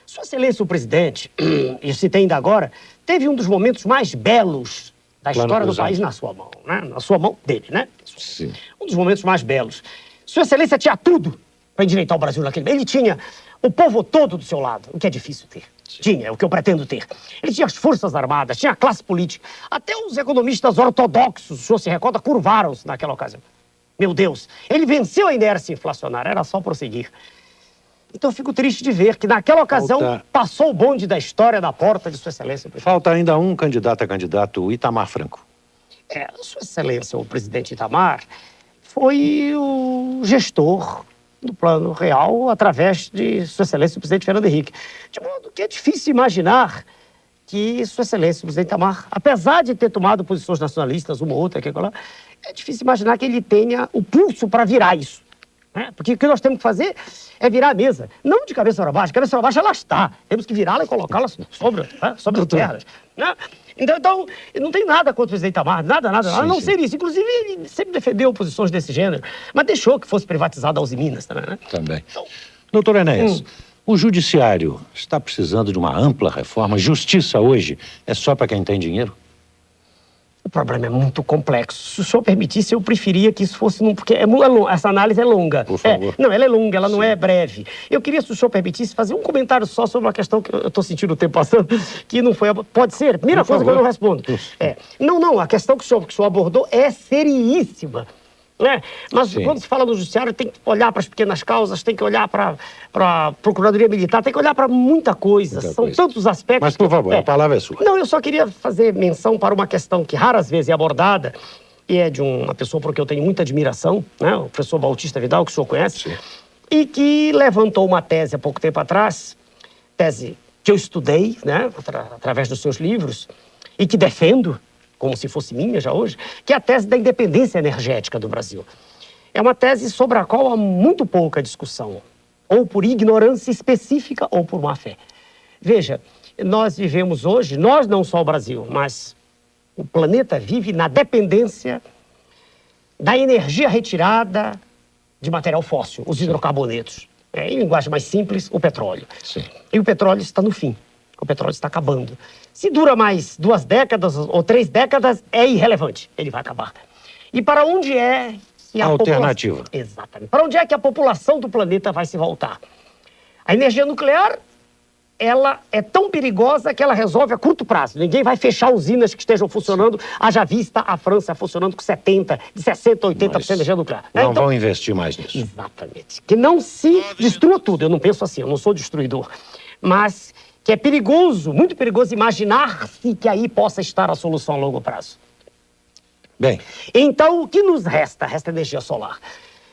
Sua Excelência, o presidente, e citei ainda agora, teve um dos momentos mais belos da história do país na sua mão, né? Na sua mão dele, né? Sim. Um dos momentos mais belos. Sua Excelência tinha tudo para endireitar o Brasil naquele momento. Ele tinha o povo todo do seu lado, o que é difícil ter. Sim. Tinha, é o que eu pretendo ter. Ele tinha as forças armadas, tinha a classe política. Até os economistas ortodoxos, o senhor se recorda, curvaram-se naquela ocasião. Meu Deus, ele venceu a inércia inflacionária, era só prosseguir. Então eu fico triste de ver que naquela ocasião passou o bonde da história na porta de Sua Excelência. Falta ainda um candidato a candidato, o Itamar Franco. Sua Excelência, o presidente Itamar, foi o gestor do Plano Real através de Sua Excelência, o presidente Fernando Henrique. De modo que é difícil imaginar que Sua Excelência, o presidente Itamar, apesar de ter tomado posições nacionalistas, uma ou outra, é difícil imaginar que ele tenha o pulso para virar isso. Né? Porque o que nós temos que fazer é virar a mesa, não de cabeça para baixo. Cabeça para baixo ela está. Temos que virá-la e colocá-la sobre as pernas. Né? Então, não tem nada contra o presidente Itamar, nada, a não ser isso. Inclusive, ele sempre defendeu posições desse gênero, mas deixou que fosse privatizada a Uzi Minas também, né? Também. Então, doutor Enéas, o judiciário está precisando de uma ampla reforma? Justiça hoje é só para quem tem dinheiro? O problema é muito complexo. Se o senhor permitisse, eu preferia que isso fosse... Porque essa análise é longa. Por favor. Não, ela é longa, ela não é breve. Eu queria, se o senhor permitisse, fazer um comentário só sobre uma questão que eu estou sentindo o tempo passando, que não foi... Pode ser? Primeira coisa que eu não respondo. Não, a questão que o senhor abordou é seriíssima. Né? Mas quando se fala no judiciário, tem que olhar para as pequenas causas, tem que olhar para a Procuradoria Militar, tem que olhar para muita coisa. São tantos aspectos... Mas, por favor, a palavra é sua. Não, eu só queria fazer menção para uma questão que raras vezes é abordada, e é de uma pessoa por quem eu tenho muita admiração, né? O professor Bautista Vidal, que o senhor conhece, sim, e que levantou uma tese há pouco tempo atrás, tese que eu estudei, né? Através dos seus livros, e que defendo, como se fosse minha já hoje, que é a tese da independência energética do Brasil. É uma tese sobre a qual há muito pouca discussão, ou por ignorância específica ou por má fé. Veja, nós vivemos hoje, nós não só o Brasil, mas o planeta vive na dependência da energia retirada de material fóssil, os hidrocarbonetos. Em linguagem mais simples, o petróleo. Sim. E o petróleo está no fim. O petróleo está acabando. Se dura mais 2 décadas ou 3 décadas, é irrelevante. Ele vai acabar. E para onde é que a alternativa? Exatamente. Para onde é que a população do planeta vai se voltar? A energia nuclear, ela é tão perigosa que ela resolve a curto prazo. Ninguém vai fechar usinas que estejam funcionando. Haja vista a França funcionando com 70%, de 60%, 80% de energia nuclear. Não vão investir mais nisso. Exatamente. Que não se destrua tudo. Eu não penso assim, eu não sou destruidor. Mas que é perigoso, muito perigoso imaginar-se que aí possa estar a solução a longo prazo. Bem. Então, o que nos resta? Resta energia solar.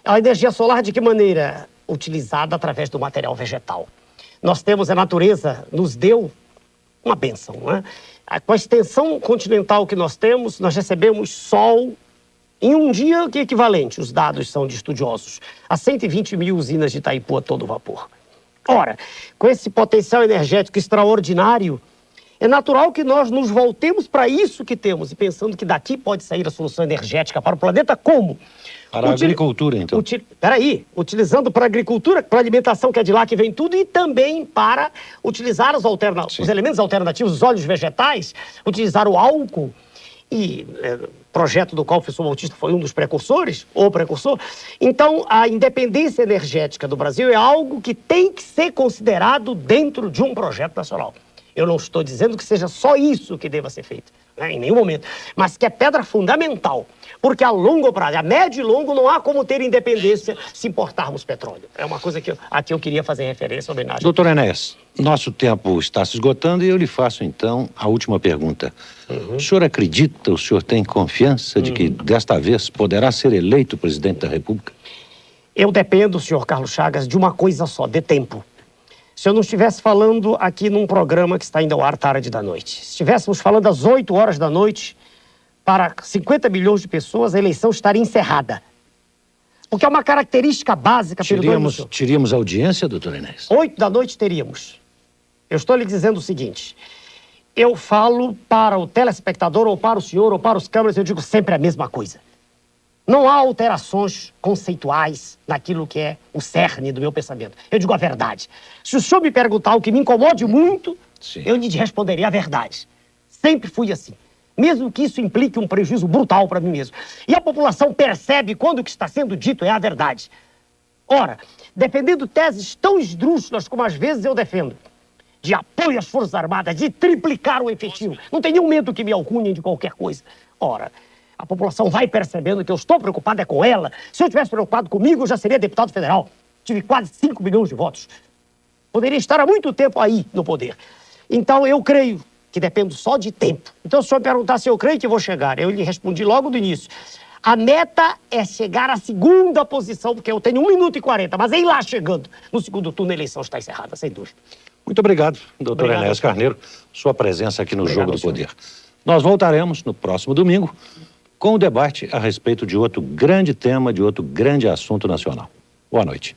A energia solar de que maneira? Utilizada através do material vegetal. Nós temos, a natureza nos deu uma bênção, né? Com a extensão continental que nós temos, nós recebemos sol em um dia que é equivalente, os dados são de estudiosos, a 120 mil usinas de Itaipu a todo vapor. Ora, com esse potencial energético extraordinário, é natural que nós nos voltemos para isso que temos e pensando que daqui pode sair a solução energética para o planeta como? Para a agricultura, então. Utilizando para a agricultura, para a alimentação, que é de lá que vem tudo, e também para utilizar os elementos alternativos, os óleos vegetais, utilizar o álcool, e projeto do qual o professor Bautista foi um dos precursores, ou precursor. Então, a independência energética do Brasil é algo que tem que ser considerado dentro de um projeto nacional. Eu não estou dizendo que seja só isso que deva ser feito, né, em nenhum momento, mas que é pedra fundamental, porque a longo prazo, a médio e longo, não há como ter independência se importarmos petróleo. É uma coisa que aqui eu queria fazer referência, homenagem. Doutor Enéas, nosso tempo está se esgotando e eu lhe faço, então, a última pergunta. O senhor acredita, o senhor tem confiança de que, desta vez, poderá ser eleito presidente da República? Eu dependo, senhor Carlos Chagas, de uma coisa só, de tempo. Se eu não estivesse falando aqui num programa que está indo ao ar tarde da noite, se estivéssemos falando às 8 horas da noite, para 50 milhões de pessoas, a eleição estaria encerrada. Porque é uma característica básica... Teríamos audiência, doutor Enéas? 8 da noite teríamos. Eu estou lhe dizendo o seguinte, eu falo para o telespectador, ou para o senhor, ou para os câmeras, eu digo sempre a mesma coisa. Não há alterações conceituais naquilo que é o cerne do meu pensamento. Eu digo a verdade. Se o senhor me perguntar o que me incomode muito, sim, eu lhe responderia a verdade. Sempre fui assim. Mesmo que isso implique um prejuízo brutal para mim mesmo. E a população percebe quando o que está sendo dito é a verdade. Ora, defendendo teses tão esdrúxulas como às vezes eu defendo, de apoio às Forças Armadas, de triplicar o efetivo, não tem nenhum medo que me alcunhem de qualquer coisa. Ora, a população vai percebendo que eu estou preocupado é com ela. Se eu estivesse preocupado comigo, eu já seria deputado federal. Tive quase 5 milhões de votos. Poderia estar há muito tempo aí no poder. Então, eu creio que dependo só de tempo. Então, se o senhor perguntar se eu creio que vou chegar, eu lhe respondi logo do início. A meta é chegar à segunda posição, porque eu tenho 1 minuto e 40, mas em lá chegando, no segundo turno, a eleição está encerrada, sem dúvida. Muito obrigado, doutor Enéas Carneiro, sua presença aqui no Jogo do Poder. Nós voltaremos no próximo domingo com o debate a respeito de outro grande tema, de outro grande assunto nacional. Boa noite.